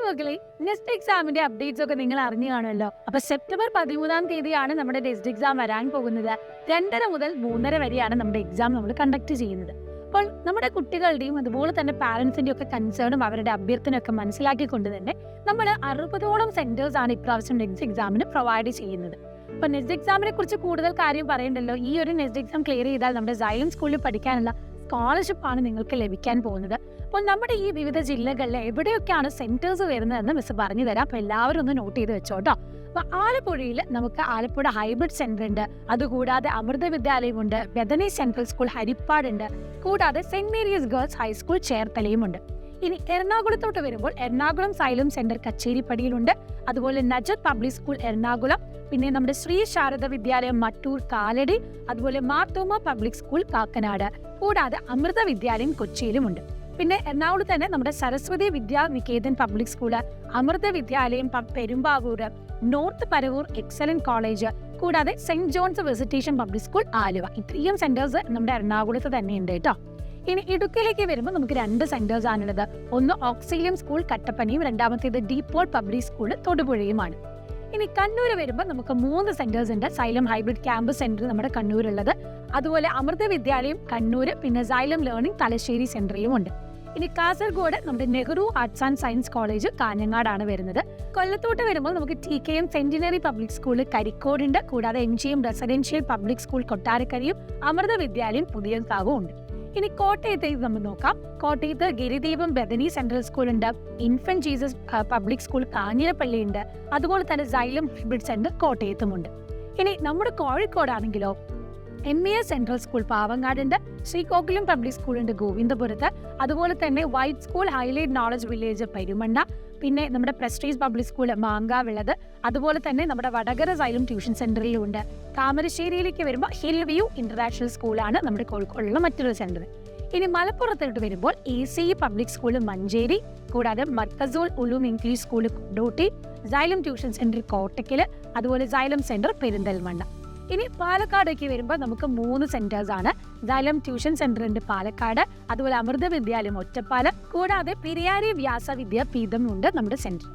മക്കളെ, നെക്സ്റ്റ് എക്സാമിന്റെ അപ്ഡേറ്റ്സ് ഒക്കെ നിങ്ങൾ അറിഞ്ഞു കാണുമല്ലോ. അപ്പൊ സെപ്റ്റംബർ 13 തീയതിയാണ് നമ്മുടെ നെക്സ്റ്റ് എക്സാം വരാൻ പോകുന്നത്. 2:30 മുതൽ 3:30 വരെയാണ് നമ്മുടെ എക്സാം നമ്മൾ കണ്ടക്ട് ചെയ്യുന്നത്. അപ്പോൾ നമ്മുടെ കുട്ടികളുടെയും അതുപോലെ തന്നെ പാരന്റ്സിന്റെയും ഒക്കെ കൺസേണും അവരുടെ അഭ്യർത്ഥനയൊക്കെ മനസ്സിലാക്കിക്കൊണ്ട് തന്നെ നമ്മൾ 60ഓളം സെന്റേഴ്സ് ആണ് ഇപ്രാവശ്യം നെക്സ്റ്റ് എക്സാമിന് പ്രൊവൈഡ് ചെയ്യുന്നത്. അപ്പൊ നെക്സ്റ്റ് എക്സാമിനെ കുറിച്ച് കൂടുതൽ കാര്യം പറയണ്ടല്ലോ. ഈ ഒരു നെക്സ്റ്റ് എക്സാം ക്ലിയർ ചെയ്താൽ നമ്മുടെ സൈലം സ്കൂളിൽ പഠിക്കാനുള്ള സ്കോളർഷിപ്പാണ് നിങ്ങൾക്ക് ലഭിക്കാൻ പോകുന്നത്. അപ്പോൾ നമ്മുടെ ഈ വിവിധ ജില്ലകളിൽ എവിടെയൊക്കെയാണ് സെന്റേഴ്സ് വരുന്നതെന്ന് മിസ് പറഞ്ഞു തരാം. അപ്പോൾ എല്ലാവരും ഒന്ന് നോട്ട് ചെയ്ത് വെച്ചോട്ടോ. അപ്പൊ ആലപ്പുഴയിൽ നമുക്ക് ആലപ്പുഴ ഹൈബ്രിഡ് സെന്റർ ഉണ്ട്. അതുകൂടാതെ അമൃത വിദ്യാലയമുണ്ട്, ബെഥനി സെൻട്രൽ സ്കൂൾ ഹരിപ്പാടുണ്ട്, കൂടാതെ സെന്റ് മേരീസ് ഗേൾസ് ഹൈസ്കൂൾ ചേർത്തലയുമുണ്ട്. ഇനി എറണാകുളത്തോട്ട് വരുമ്പോൾ എറണാകുളം സൈലം സെന്റർ കച്ചേരിപ്പടിയിലുണ്ട്, അതുപോലെ നജത് പബ്ലിക് സ്കൂൾ എറണാകുളം, പിന്നെ നമ്മുടെ ശ്രീ ശാരദ വിദ്യാലയം മട്ടൂർ കാലടി, അതുപോലെ മാർത്തോമ പബ്ലിക് സ്കൂൾ കാക്കനാട്, കൂടാതെ അമൃത വിദ്യാലയം കൊച്ചിയിലുമുണ്ട്. പിന്നെ എറണാകുളത്ത് തന്നെ നമ്മുടെ Saraswati Vidya Niketan public school, Amrita Vidyalayam Perumbavoor, north Paravur excellent college, കൂടാതെ saint John's visitation public school Aluva. ഇത്രയും സെന്റേഴ്സ് നമ്മുടെ എറണാകുളത്ത് തന്നെയുണ്ട് കേട്ടോ. ഇനി ഇടുക്കിയിലേക്ക് വരുമ്പോൾ നമുക്ക് 2 സെന്റേഴ്സ് ആണുള്ളത്. ഒന്ന് ഓക്സിലിയം സ്കൂൾ കട്ടപ്പനയും, രണ്ടാമത്തേത് ഡീപോൾ പബ്ലിക് സ്കൂൾ തൊടുപുഴയുമാണ്. ഇനി കണ്ണൂർ വരുമ്പോൾ നമുക്ക് 3 സെന്റേഴ്സ് ഉണ്ട്. സൈലം ഹൈബ്രിഡ് ക്യാമ്പസ് സെന്റർ നമ്മുടെ കണ്ണൂരുള്ളത്, അതുപോലെ അമൃത വിദ്യാലയം കണ്ണൂർ, പിന്നെ സൈലം ലേണിംഗ് തലശ്ശേരി സെന്ററിലും ഉണ്ട്. ഇനി കാസർഗോഡ് നമ്മുടെ Nehru arts and science college കാഞ്ഞങ്ങാടാണ് വരുന്നത്. കൊല്ലത്തോട്ട് വരുമ്പോൾ നമുക്ക് TKM സെന്റിനറി പബ്ലിക് സ്കൂൾ കരിക്കോടുണ്ട്, കൂടാതെ MGM റെസിഡൻഷ്യൽ പബ്ലിക് സ്കൂൾ കൊട്ടാരക്കരയും, അമൃത വിദ്യാലയം പുതിയകാവും ഉണ്ട്. ഇനി കോട്ടയത്തേക്ക് നമ്മൾ നോക്കാം. കോട്ടയത്ത് ഗിരിദീപം ബെഥനി സെൻട്രൽ സ്കൂൾ ഉണ്ട്, infant Jesus public school Kanjirappally ഉണ്ട്, അതുപോലെ തന്നെ സൈലം ഹൈബ്രിഡ് സെന്റർ കോട്ടയത്തുമുണ്ട്. ഇനി നമ്മുടെ കോഴിക്കോടാണെങ്കിലോ MES സെൻട്രൽ സ്കൂൾ പാവങ്ങാടുണ്ട്, ശ്രീകോകിലം പബ്ലിക് സ്കൂൾ ഉണ്ട് ഗോവിന്ദപുരത്ത്, അതുപോലെ തന്നെ white school highlight knowledge village Perumanna, പിന്നെ നമ്മുടെ പ്രസ്റ്റീജ് പബ്ലിക് സ്കൂൾ മാങ്കാവിളത്, അതുപോലെ തന്നെ നമ്മുടെ വടകര സൈലം ട്യൂഷൻ സെന്ററിലും ഉണ്ട്. താമരശ്ശേരിയിലേക്ക് വരുമ്പോൾ ഹിൽ വ്യൂ ഇന്റർനാഷണൽ സ്കൂളാണ് നമ്മുടെ കോഴിക്കോടുള്ള മറ്റൊരു സെന്റർ. ഇനി മലപ്പുറത്തോട്ട് വരുമ്പോൾ ACE പബ്ലിക് സ്കൂൾ മഞ്ചേരി, കൂടാതെ Markazul Uloom English school Kondotty, Xylem tuition centre Kottakkal, അതുപോലെ സൈലം സെന്റർ പെരിന്തൽമണ്ണ. ഇനി പാലക്കാടേക്ക് വരുമ്പോൾ നമുക്ക് 3 സെന്റേഴ്സ് ആണ്. സൈലം ട്യൂഷൻ സെന്റർ ഉണ്ട് പാലക്കാട്, അതുപോലെ അമൃത വിദ്യാലയം ഒറ്റപ്പാലം, കൂടാതെ പെരിയാരി വ്യാസ വിദ്യാപീഠം ഉണ്ട് നമ്മുടെ സെന്റർ.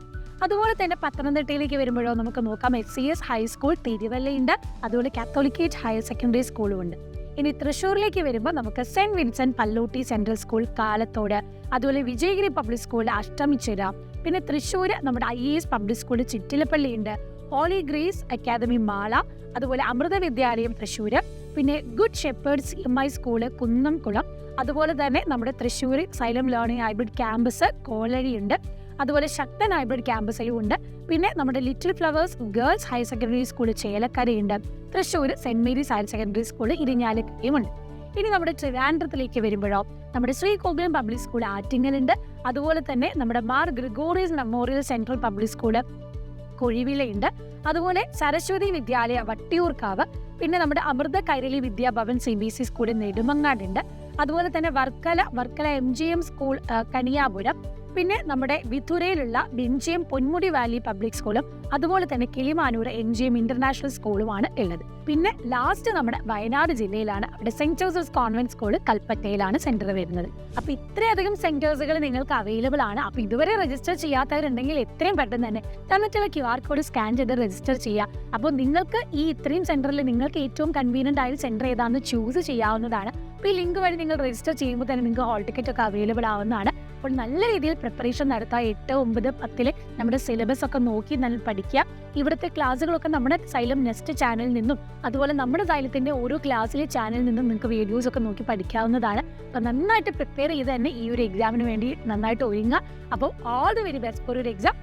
അതുപോലെ തന്നെ പത്തനംതിട്ടയിലേക്ക് വരുമ്പോഴോ നമുക്ക് നോക്കാം FCS ഹൈസ്കൂൾ തിരുവല്ലയുണ്ട്, അതുപോലെ കാത്തോലിക്കേറ്റ് ഹയർ സെക്കൻഡറി സ്കൂളും ഉണ്ട്. ഇനി തൃശ്ശൂരിലേക്ക് വരുമ്പോൾ നമുക്ക് സെന്റ് വിൻസെന്റ് പല്ലൂട്ടി സെൻട്രൽ സ്കൂൾ കാലത്തോട്, അതുപോലെ വിജയഗിരി പബ്ലിക് സ്കൂൾ അഷ്ടമിച്ചിറ, പിന്നെ തൃശ്ശൂർ നമ്മുടെ IAS പബ്ലിക് സ്കൂൾ ചിറ്റിലപ്പള്ളി ഉണ്ട്, ഹോളി ഗ്രേസ് അക്കാദമി മാള, അതുപോലെ അമൃത വിദ്യാലയം തൃശ്ശൂര്, പിന്നെ good shepherd CMI school Kunnamkulam, അതുപോലെ തന്നെ നമ്മുടെ Thrissur Xylem learning hybrid campus കോലഴിയുണ്ട്, അതുപോലെ ശക്തൻ ഹൈബ്രിഡ് ക്യാമ്പസിലും ഉണ്ട്. പിന്നെ നമ്മുടെ little flowers girls higher secondary school ചേലക്കരയുണ്ട്, Thrissur saint Mary's higher secondary school ഇരിഞ്ഞാലക്കരയും ഉണ്ട്. ഇനി നമ്മുടെ ട്രിവാൻഡ്രത്തിലേക്ക് വരുമ്പോഴോ നമ്മുടെ ശ്രീകോകിലം പബ്ലിക് സ്കൂൾ ആറ്റിങ്ങലുണ്ട്, അതുപോലെ തന്നെ നമ്മുടെ Mar Gregorios memorial central public school കൊഴിവിലയുണ്ട്, അതുപോലെ സരസ്വതി വിദ്യാലയ വട്ടിയൂർക്കാവ്, പിന്നെ നമ്മുടെ അമൃത കൈരളി വിദ്യാഭവൻ CBC സ്കൂൾ നെടുമങ്ങാടുണ്ട്, അതുപോലെ തന്നെ വർക്കല MGM സ്കൂൾ കനിയാപുരം, പിന്നെ നമ്മുടെ വിതുരയിലുള്ള MGM പൊന്മുടി വാലി പബ്ലിക് സ്കൂളും, അതുപോലെ തന്നെ കിളിമാനൂർ MGM ഇന്റർനാഷണൽ സ്കൂളുമാണ് ഉള്ളത്. പിന്നെ ലാസ്റ്റ് നമ്മുടെ വയനാട് ജില്ലയിലാണ്, അവിടെ സെന്റ് ജോസഫ്സ് കോൺവെന്റ് സ്കൂൾ കൽപ്പറ്റയിലാണ് സെന്റർ വരുന്നത്. അപ്പൊ ഇത്രയധികം സെന്റേഴ്സുകൾ നിങ്ങൾക്ക് അവൈലബിൾ ആണ്. അപ്പൊ ഇതുവരെ രജിസ്റ്റർ ചെയ്യാത്തവരുണ്ടെങ്കിൽ എത്രയും പെട്ടെന്ന് തന്നെ തന്നിട്ടുള്ള QR കോഡ് സ്കാൻ ചെയ്ത് രജിസ്റ്റർ ചെയ്യുക. അപ്പോൾ നിങ്ങൾക്ക് ഈ ഇത്രയും സെന്ററിൽ നിങ്ങൾക്ക് ഏറ്റവും കൺവീനിയന്റ് ആയ സെന്റർ ഏതാണെന്ന് ചൂസ് ചെയ്യാവുന്നതാണ്. അപ്പോൾ ഈ ലിങ്ക് വഴി നിങ്ങൾ രജിസ്റ്റർ ചെയ്യുമ്പോൾ തന്നെ നിങ്ങൾക്ക് ഹോൾ ടിക്കറ്റ് ഒക്കെ അവൈലബിൾ ആവുന്നതാണ്. അപ്പോൾ നല്ല രീതിയിൽ പ്രിപ്പറേഷൻ നടത്തുക. 8, 9, 10 നമ്മുടെ സിലബസ് ഒക്കെ നോക്കി നല്ല പഠിക്കുക. ഇവിടുത്തെ ക്ലാസ്സുകളൊക്കെ നമ്മുടെ സൈലം നെക്സ്റ്റ് ചാനലിൽ നിന്നും, അതുപോലെ നമ്മുടെ സൈലത്തിന്റെ ഓരോ ക്ലാസ്സിലെ ചാനലിൽ നിന്നും നിങ്ങൾക്ക് വീഡിയോസ് ഒക്കെ നോക്കി പഠിക്കാവുന്നതാണ്. അപ്പോൾ നന്നായിട്ട് പ്രിപ്പയർ ചെയ്ത് തന്നെ ഈ ഒരു എക്സാമിന് വേണ്ടി നന്നായിട്ട് ഒരുങ്ങുക. അപ്പോൾ all the very best for your exam.